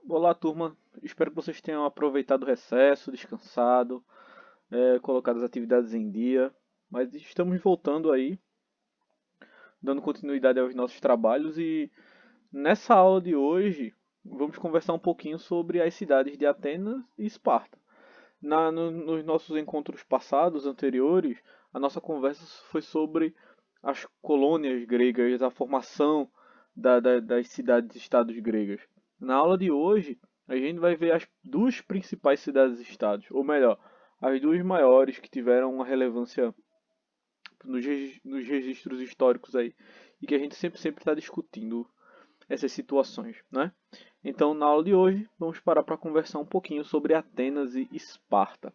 Olá, turma. Espero que vocês tenham aproveitado o recesso, descansado, colocado as atividades em dia. Mas estamos voltando aí, dando continuidade aos nossos trabalhos e nessa aula de hoje vamos conversar um pouquinho sobre as cidades de Atenas e Esparta. Nos nossos encontros passados, anteriores, a nossa conversa foi sobre as colônias gregas, a formação das cidades-estados gregas. Na aula de hoje, a gente vai ver as duas principais cidades-estados, ou melhor, as duas maiores que tiveram uma relevância nos registros históricos aí, e que a gente sempre está discutindo essas situações, né? Então, na aula de hoje, vamos parar para conversar um pouquinho sobre Atenas e Esparta.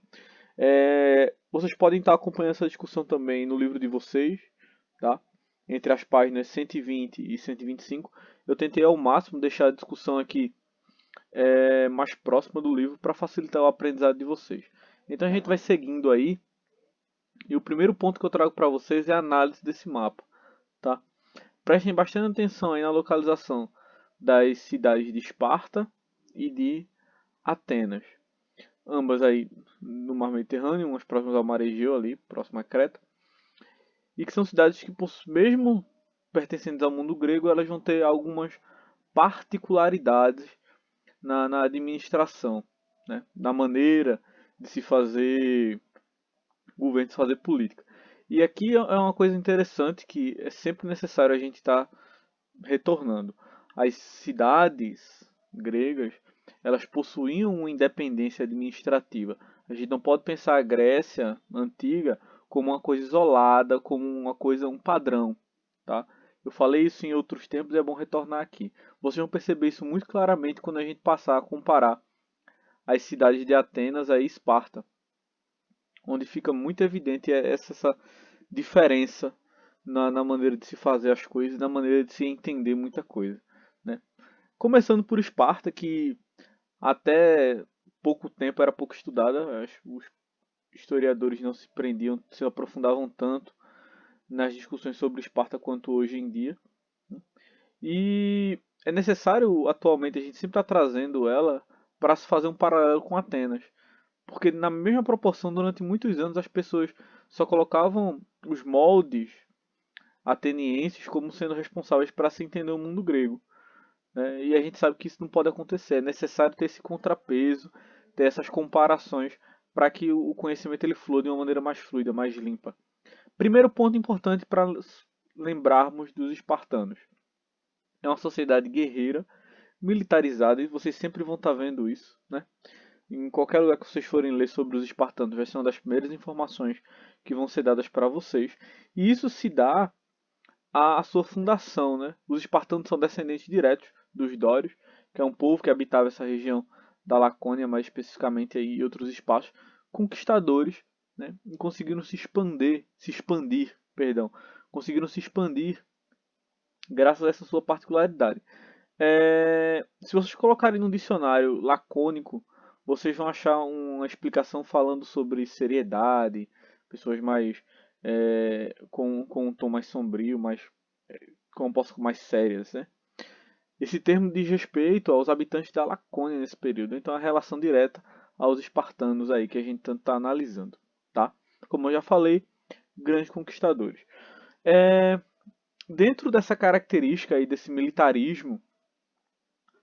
Vocês podem estar acompanhando essa discussão também no livro de vocês, tá? Entre as páginas 120 e 125. Eu tentei ao máximo deixar a discussão aqui mais próxima do livro para facilitar o aprendizado de vocês. Então a gente vai seguindo aí. E o primeiro ponto que eu trago para vocês é a análise desse mapa, tá? Prestem bastante atenção aí na localização das cidades de Esparta e de Atenas. Ambas aí no Mar Mediterrâneo, umas próximas ao Mar Egeu ali, próxima a Creta. E que são cidades que, mesmo pertencentes ao mundo grego, elas vão ter algumas particularidades na administração, né? Na maneira de se fazer governo, de se fazer política. E aqui é uma coisa interessante que é sempre necessário a gente estar retornando. As cidades gregas, elas possuíam uma independência administrativa. A gente não pode pensar a Grécia antiga como uma coisa isolada, como uma coisa, um padrão, tá? Eu falei isso em outros tempos e é bom retornar aqui. Vocês vão perceber isso muito claramente quando a gente passar a comparar as cidades de Atenas e Esparta, onde fica muito evidente essa diferença na maneira de se fazer as coisas, na maneira de se entender muita coisa, né? Começando por Esparta, que até pouco tempo era pouco estudada, os historiadores não se prendiam, se aprofundavam tanto nas discussões sobre Esparta quanto hoje em dia. E é necessário atualmente a gente sempre está trazendo ela para se fazer um paralelo com Atenas, porque na mesma proporção durante muitos anos as pessoas só colocavam os moldes atenienses como sendo responsáveis para se entender o mundo grego, né? E a gente sabe que isso não pode acontecer. É necessário ter esse contrapeso, ter essas comparações para que o conhecimento ele flua de uma maneira mais fluida, mais limpa. Primeiro ponto importante para lembrarmos dos espartanos. É uma sociedade guerreira, militarizada, e vocês sempre vão estar vendo isso, né? Em qualquer lugar que vocês forem ler sobre os espartanos, vai ser uma das primeiras informações que vão ser dadas para vocês. E isso se dá à sua fundação, né? Os espartanos são descendentes diretos dos dórios, que é um povo que habitava essa região da Lacônia, mais especificamente aí em outros espaços, conquistadores, né? E conseguiram perdão, conseguiram se expandir graças a essa sua particularidade. Se vocês colocarem no dicionário lacônico, vocês vão achar uma explicação falando sobre seriedade, pessoas mais com um tom mais sombrio, mais como posso mais sérias, né? Esse termo diz respeito aos habitantes da Lacônia nesse período, então a relação direta aos espartanos aí que a gente tanto está analisando, tá? Como eu já falei, grandes conquistadores. É, Dentro dessa característica aí desse militarismo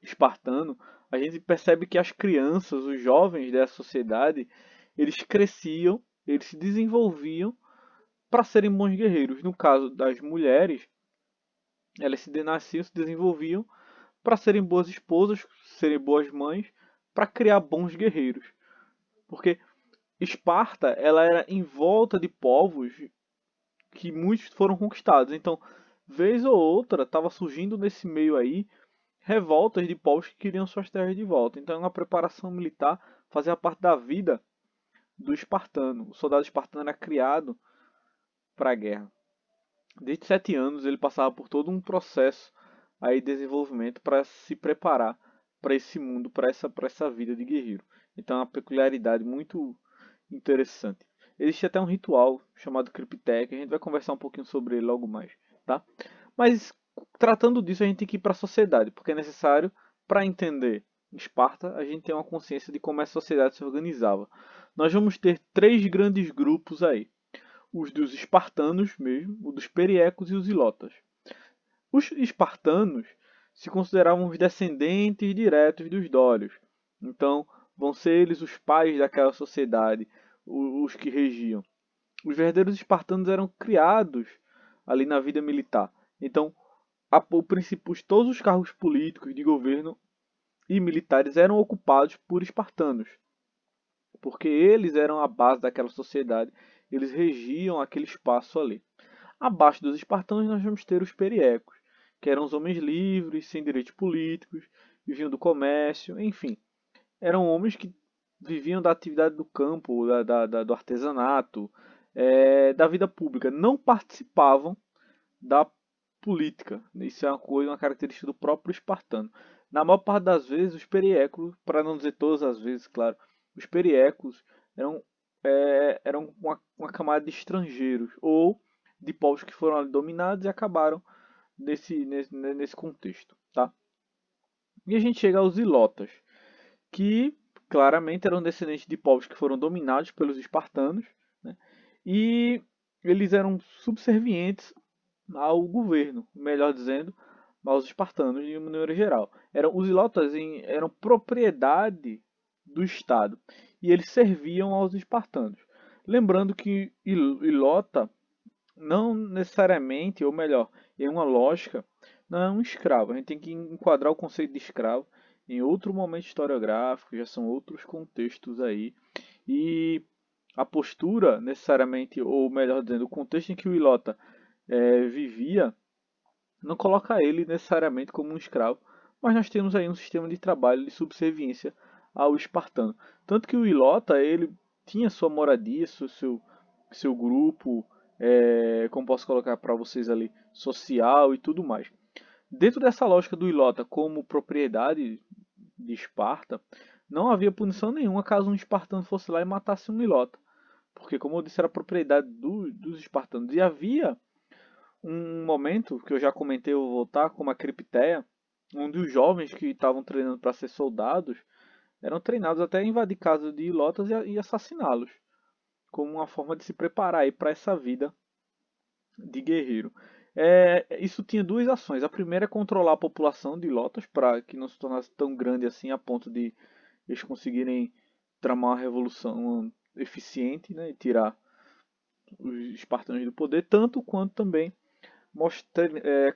espartano, a gente percebe que as crianças, os jovens dessa sociedade, eles cresciam, eles se desenvolviam para serem bons guerreiros. No caso das mulheres, elas se nasciam, se desenvolviam para serem boas esposas, serem boas mães, para criar bons guerreiros. Porque Esparta, ela era em volta de povos que muitos foram conquistados. Então, vez ou outra, estava surgindo nesse meio aí revoltas de povos que queriam suas terras de volta. Então, uma preparação militar fazia parte da vida do espartano. O soldado espartano era criado para a guerra. Desde 7 anos ele passava por todo um processo aí de desenvolvimento para se preparar para esse mundo, para essa vida de guerreiro. Então é uma peculiaridade muito interessante. Existe até um ritual chamado Criptec, a gente vai conversar um pouquinho sobre ele logo mais, tá? Mas tratando disso a gente tem que ir para a sociedade, porque é necessário para entender Esparta, a gente tem uma consciência de como a sociedade se organizava. Nós vamos ter três grandes grupos aí. Os dos espartanos mesmo, o dos periecos e os ilotas. Os espartanos se consideravam os descendentes diretos dos dórios. Então, vão ser eles os pais daquela sociedade, os que regiam. Os verdadeiros espartanos eram criados ali na vida militar. Então, todos os cargos políticos de governo e militares eram ocupados por espartanos, porque eles eram a base daquela sociedade, eles regiam aquele espaço ali. Abaixo dos espartanos nós vamos ter os periecos, que eram os homens livres, sem direitos políticos, viviam do comércio, enfim. Eram homens que viviam da atividade do campo, do artesanato, da vida pública. Não participavam da política. Isso é uma característica do próprio espartano. Na maior parte das vezes, os periéculos, para não dizer todas as vezes, claro, os periéculos eram uma camada de estrangeiros ou de povos que foram ali dominados e acabaram nesse contexto. Tá? E a gente chega aos ilotas, que claramente eram descendentes de povos que foram dominados pelos espartanos, né? E eles eram subservientes ao governo, melhor dizendo, aos espartanos de uma maneira geral. Os ilotas eram propriedade do Estado e eles serviam aos espartanos. Lembrando que ilota não necessariamente, ou melhor, em uma lógica, não é um escravo. A gente tem que enquadrar o conceito de escravo em outro momento historiográfico, já são outros contextos aí. E a postura, necessariamente, ou melhor dizendo, o contexto em que o ilota vivia, não coloca ele necessariamente como um escravo, mas nós temos aí um sistema de trabalho de subserviência ao espartano. Tanto que o ilota, ele tinha sua moradia, seu grupo, como posso colocar para vocês ali, social e tudo mais. Dentro dessa lógica do ilota como propriedade de Esparta, não havia punição nenhuma caso um espartano fosse lá e matasse um ilota. Porque, como eu disse, era propriedade dos espartanos. E havia um momento que eu já comentei, eu vou voltar, como a Cripteia, onde os jovens que estavam treinando para ser soldados eram treinados até a invadir casas de ilotas e assassiná-los, como uma forma de se preparar para essa vida de guerreiro. Isso tinha duas ações. A primeira é controlar a população de ilotas para que não se tornasse tão grande assim a ponto de eles conseguirem tramar uma revolução eficiente, né, e tirar os espartanos do poder, tanto quanto também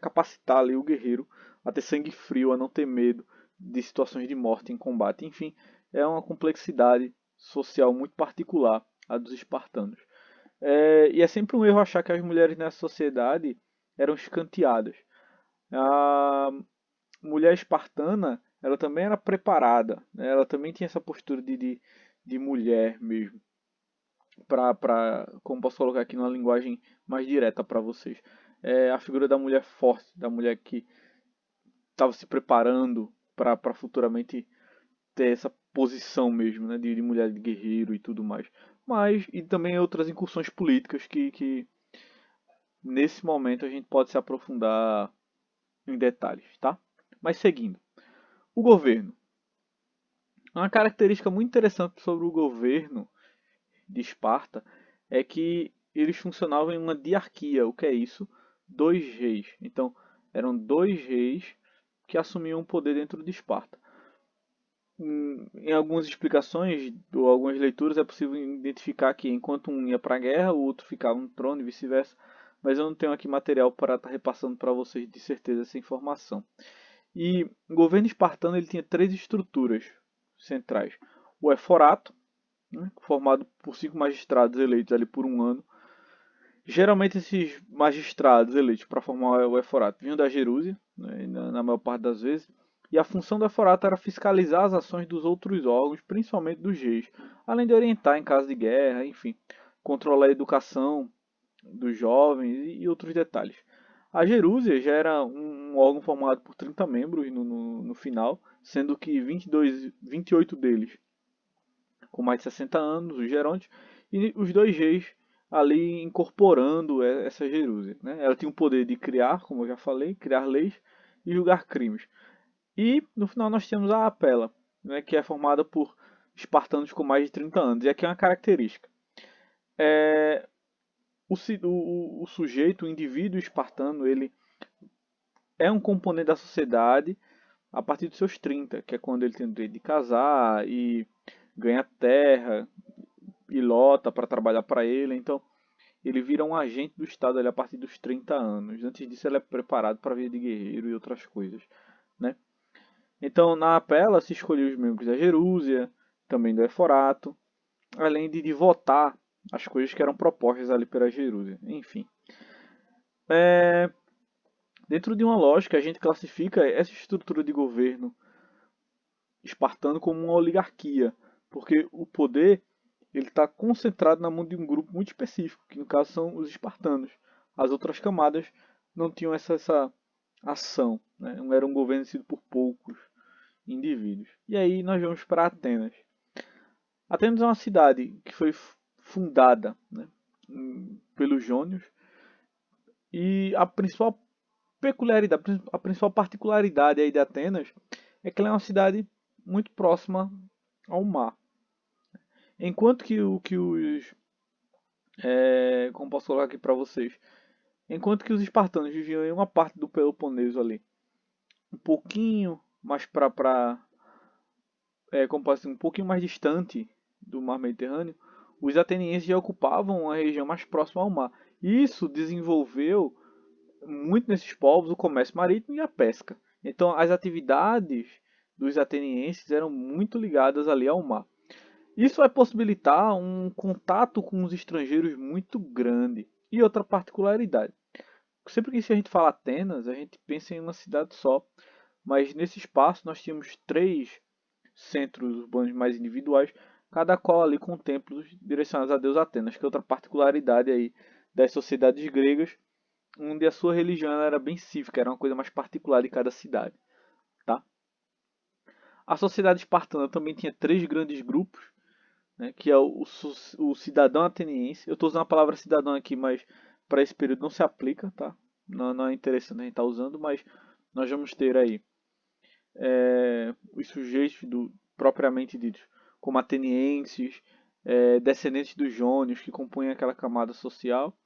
capacitar ali o guerreiro a ter sangue frio, a não ter medo de situações de morte em combate. Enfim, é uma complexidade social muito particular a dos espartanos. E é sempre um erro achar que as mulheres nessa sociedade eram escanteadas. A mulher espartana, ela também era preparada, né? Ela também tinha essa postura de mulher mesmo. Como posso colocar aqui numa linguagem mais direta para vocês. A figura da mulher forte, da mulher que estava se preparando para futuramente ter essa posição mesmo, né, de mulher de guerreiro e tudo mais. E também outras incursões políticas que nesse momento a gente pode se aprofundar em detalhes, tá? Mas seguindo, o governo. Uma característica muito interessante sobre o governo de Esparta é que eles funcionavam em uma diarquia. O que é isso? Dois reis. Então, eram dois reis que assumiam o poder dentro de Esparta. Em algumas explicações ou algumas leituras é possível identificar que enquanto um ia para a guerra, o outro ficava no trono e vice-versa. Mas eu não tenho aqui material para estar repassando para vocês de certeza essa informação. E o governo espartano ele tinha três estruturas centrais. O eforato, né, formado por 5 magistrados eleitos ali por um ano. Geralmente esses magistrados eleitos para formar o eforato vinham da Jerúsia, né, na maior parte das vezes, e a função do eforato era fiscalizar as ações dos outros órgãos, principalmente dos reis, além de orientar em caso de guerra, enfim, controlar a educação dos jovens e outros detalhes. A Jerúsia já era um órgão formado por 30 membros no final, sendo que 28 deles com mais de 60 anos, os Gerontes, e os dois reis ali incorporando essa Jerúsia. Né? Ela tinha o poder de criar, como eu já falei, criar leis e julgar crimes. E no final nós temos a Apela, né, que é formada por espartanos com mais de 30 anos. E aqui é uma característica. O sujeito, o indivíduo espartano, ele é um componente da sociedade a partir dos seus 30, que é quando ele tem o direito de casar e ganha terra e lota para trabalhar para ele. Então, ele vira um agente do Estado ali a partir dos 30 anos. Antes disso, ele é preparado para a vida de guerreiro e outras coisas, né? Então, na Apela se escolheu os membros da Jerúsia, também do Eforato, além de votar as coisas que eram propostas ali pela Jerúsia. Enfim, dentro de uma lógica, a gente classifica essa estrutura de governo espartano como uma oligarquia, porque o poder ele está concentrado na mão de um grupo muito específico, que no caso são os espartanos. As outras camadas não tinham essa ação, né? Não era um governo decidido por poucos indivíduos. E aí nós vamos para Atenas. Atenas é uma cidade que foi fundada, né, pelos jônios, e a principal peculiaridade, a principal particularidade aí de Atenas é que ela é uma cidade muito próxima ao mar. Enquanto que os como posso colocar aqui para vocês, enquanto que os espartanos viviam em uma parte do Peloponeso ali, um pouquinho mais para como posso dizer, um pouquinho mais distante do Mar Mediterrâneo, os atenienses já ocupavam a região mais próxima ao mar. Isso desenvolveu muito nesses povos o comércio marítimo e a pesca. Então as atividades dos atenienses eram muito ligadas ali ao mar. Isso vai possibilitar um contato com os estrangeiros muito grande. E outra particularidade. Sempre que a gente fala Atenas, a gente pensa em uma cidade só. Mas nesse espaço nós tínhamos três centros urbanos mais individuais, cada qual ali com templos direcionados a Deus Atenas, que é outra particularidade aí das sociedades gregas, onde a sua religião era bem cívica, era uma coisa mais particular de cada cidade, tá? A sociedade espartana também tinha três grandes grupos, né, que é o cidadão ateniense. Eu estou usando a palavra cidadão aqui, mas para esse período não se aplica, tá? Não é interessante a gente estar usando, mas nós vamos ter aí os sujeitos propriamente ditos, como atenienses, descendentes dos jônios, que compõem aquela camada social.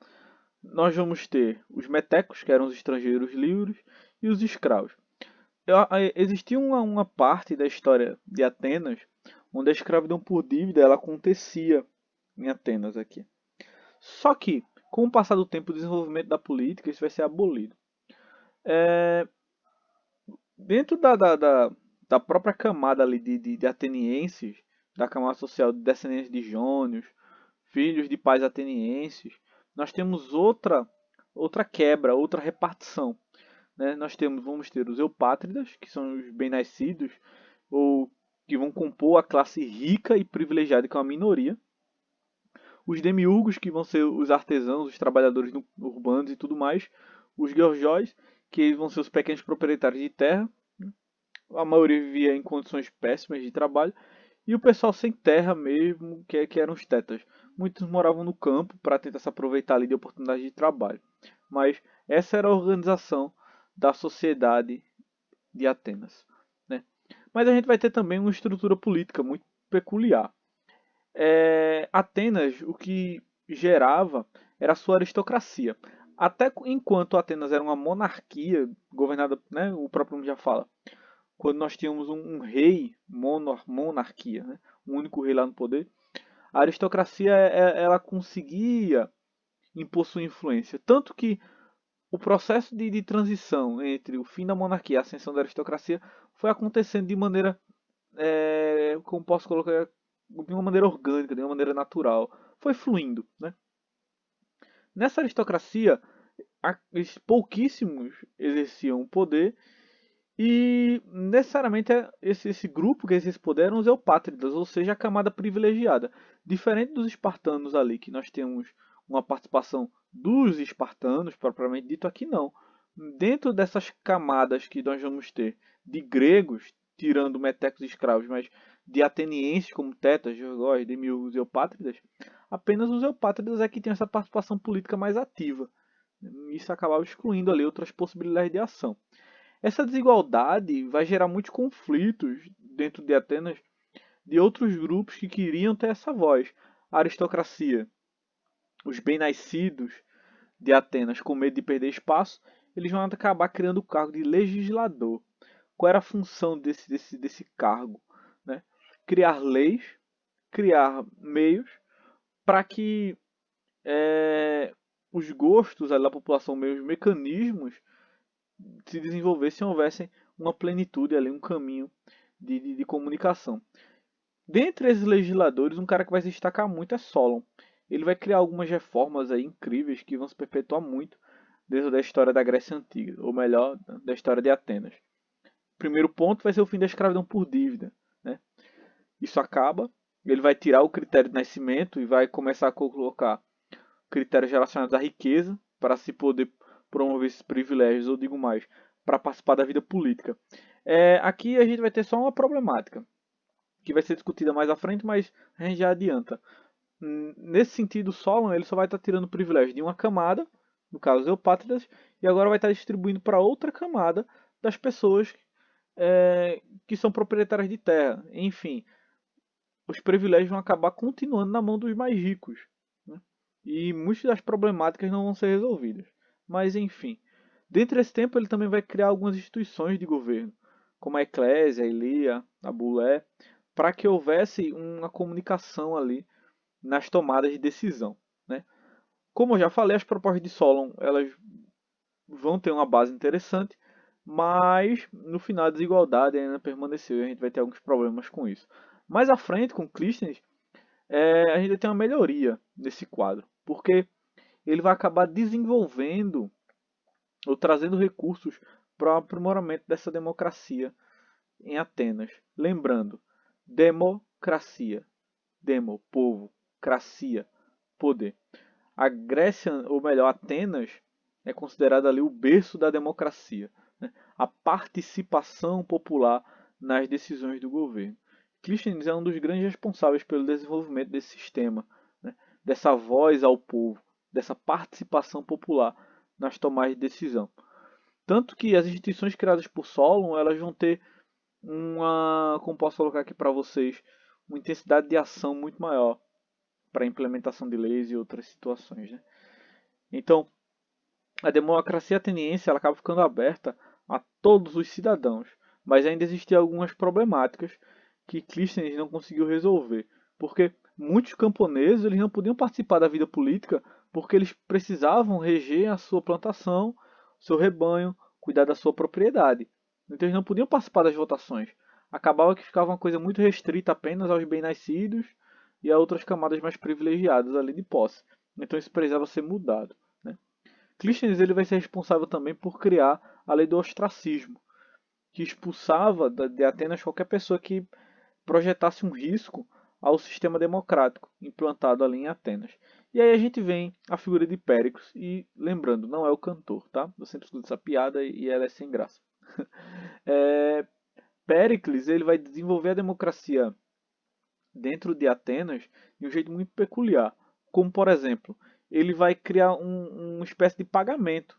Nós vamos ter os metecos, que eram os estrangeiros livres, e os escravos. Existia uma parte da história de Atenas onde a escravidão por dívida ela acontecia em Atenas aqui. Só que, com o passar do tempo, o desenvolvimento da política, isso vai ser abolido. Dentro da própria camada ali de atenienses, da camada social de descendentes de jônios, filhos de pais atenienses, nós temos outra quebra, outra repartição, né? Vamos ter os eupátridas, que são os bem-nascidos, ou que vão compor a classe rica e privilegiada, que é uma minoria. Os demiurgos, que vão ser os artesãos, os trabalhadores urbanos e tudo mais. Os georgióis, que vão ser os pequenos proprietários de terra. A maioria vivia em condições péssimas de trabalho. E o pessoal sem terra mesmo, que eram os tetas. Muitos moravam no campo para tentar se aproveitar ali de oportunidades de trabalho. Mas essa era a organização da sociedade de Atenas, né? Mas a gente vai ter também uma estrutura política muito peculiar. Atenas, o que gerava era a sua aristocracia. Até enquanto Atenas era uma monarquia governada, né, o próprio nome já fala, quando nós tínhamos um rei, monarquia, né, um único rei lá no poder, a aristocracia ela conseguia impor sua influência. Tanto que o processo de transição entre o fim da monarquia e a ascensão da aristocracia foi acontecendo de maneira, como posso colocar, de uma maneira orgânica, de uma maneira natural. Foi fluindo, né? Nessa aristocracia, pouquíssimos exerciam o poder e necessariamente esse grupo que exerce poder eram os eupátridas, ou seja, a camada privilegiada. Diferente dos espartanos ali, que nós temos uma participação dos espartanos, propriamente dito, aqui não. Dentro dessas camadas que nós vamos ter de gregos, tirando metecos e escravos, mas de atenienses como Tetas, Gorgóis, Demiurgos e Eupátridas, apenas os Eupátridas é que tinham essa participação política mais ativa. Isso acabava excluindo ali outras possibilidades de ação. Essa desigualdade vai gerar muitos conflitos dentro de Atenas de outros grupos que queriam ter essa voz. A aristocracia, os bem-nascidos de Atenas, com medo de perder espaço, eles vão acabar criando o cargo de legislador. Qual era a função desse cargo? Né? Criar leis, criar meios para que os gostos da população, meio os mecanismos, se desenvolvessem e houvessem uma plenitude ali, um caminho de comunicação. Dentre esses legisladores, um cara que vai se destacar muito é Solon. Ele vai criar algumas reformas aí incríveis que vão se perpetuar muito dentro da história da Grécia Antiga, ou melhor, da história de Atenas. O primeiro ponto vai ser o fim da escravidão por dívida. Né? Isso acaba, ele vai tirar o critério de nascimento e vai começar a colocar critérios relacionados à riqueza para se poder promover esses privilégios, ou digo mais, para participar da vida política. Aqui a gente vai ter só uma problemática, que vai ser discutida mais à frente, mas a gente já adianta. Nesse sentido, Solon ele só vai estar tirando privilégio de uma camada, no caso os eupátridas, e agora vai estar distribuindo para outra camada das pessoas que são proprietárias de terra. Enfim, os privilégios vão acabar continuando na mão dos mais ricos. Né? E muitas das problemáticas não vão ser resolvidas. Mas enfim, dentro desse tempo ele também vai criar algumas instituições de governo, como a Eclésia, a Ilia, a Bulé, para que houvesse uma comunicação ali nas tomadas de decisão. Né? Como eu já falei, as propostas de Solon elas vão ter uma base interessante, mas no final a desigualdade ainda permaneceu e a gente vai ter alguns problemas com isso. Mais à frente, com Clístenes, a gente vai ter uma melhoria nesse quadro, porque ele vai acabar desenvolvendo ou trazendo recursos para o aprimoramento dessa democracia em Atenas. Lembrando, democracia, demo, povo, cracia, poder. A Grécia, ou melhor, Atenas, é considerada ali o berço da democracia, né? A participação popular nas decisões do governo. Clístenes é um dos grandes responsáveis pelo desenvolvimento desse sistema, né? Dessa voz ao povo, dessa participação popular nas tomadas de decisão. Tanto que as instituições criadas por Solon, elas vão ter como posso colocar aqui para vocês, uma intensidade de ação muito maior para a implementação de leis e outras situações. Né? Então, a democracia ateniense ela acaba ficando aberta a todos os cidadãos, mas ainda existiam algumas problemáticas que Clístenes não conseguiu resolver, porque muitos camponeses eles não podiam participar da vida política porque eles precisavam reger a sua plantação, seu rebanho, cuidar da sua propriedade. Então eles não podiam participar das votações. Acabava que ficava uma coisa muito restrita apenas aos bem-nascidos e a outras camadas mais privilegiadas ali de posse. Então isso precisava ser mudado. Né? Clístenes ele vai ser responsável também por criar a lei do ostracismo, que expulsava de Atenas qualquer pessoa que projetasse um risco ao sistema democrático implantado ali em Atenas. E aí a gente vem a figura de Péricles, e lembrando, não é o cantor, tá? Eu sempre escuto essa piada e ela é sem graça. Péricles ele vai desenvolver a democracia dentro de Atenas de um jeito muito peculiar. Como, por exemplo, ele vai criar uma espécie de pagamento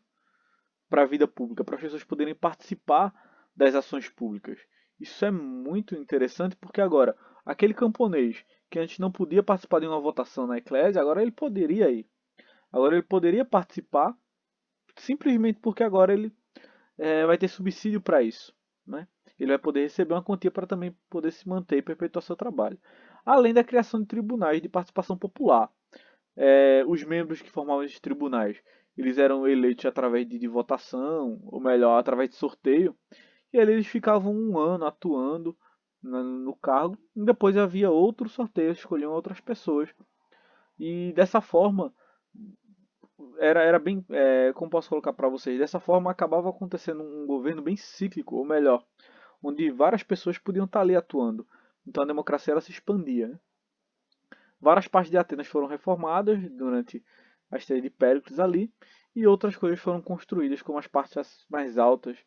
para a vida pública, para as pessoas poderem participar das ações públicas. Isso é muito interessante porque agora, aquele camponês que antes não podia participar de uma votação na eclésia, agora ele poderia ir. Agora ele poderia participar simplesmente porque agora ele vai ter subsídio para isso. Né? Ele vai poder receber uma quantia para também poder se manter e perpetuar seu trabalho. Além da criação de tribunais de participação popular. Os membros que formavam esses tribunais, eles eram eleitos através de votação, ou melhor, através de sorteio, e ali eles ficavam um ano atuando no cargo, e depois havia outros sorteios, escolhiam outras pessoas. E dessa forma, era bem, como posso colocar para vocês, dessa forma acabava acontecendo um governo bem cíclico, ou melhor, onde várias pessoas podiam estar ali atuando. Então a democracia ela se expandia. Né? Várias partes de Atenas foram reformadas durante a estadia de Péricles ali, e outras coisas foram construídas, como as partes mais altas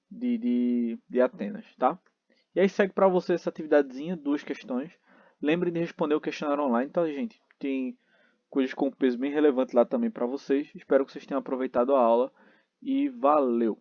de Atenas. Tá? E aí segue para você essa atividadezinha, duas questões. Lembre de responder o questionário online, tá, gente? Tem coisas com peso bem relevante lá também para vocês. Espero que vocês tenham aproveitado a aula e valeu!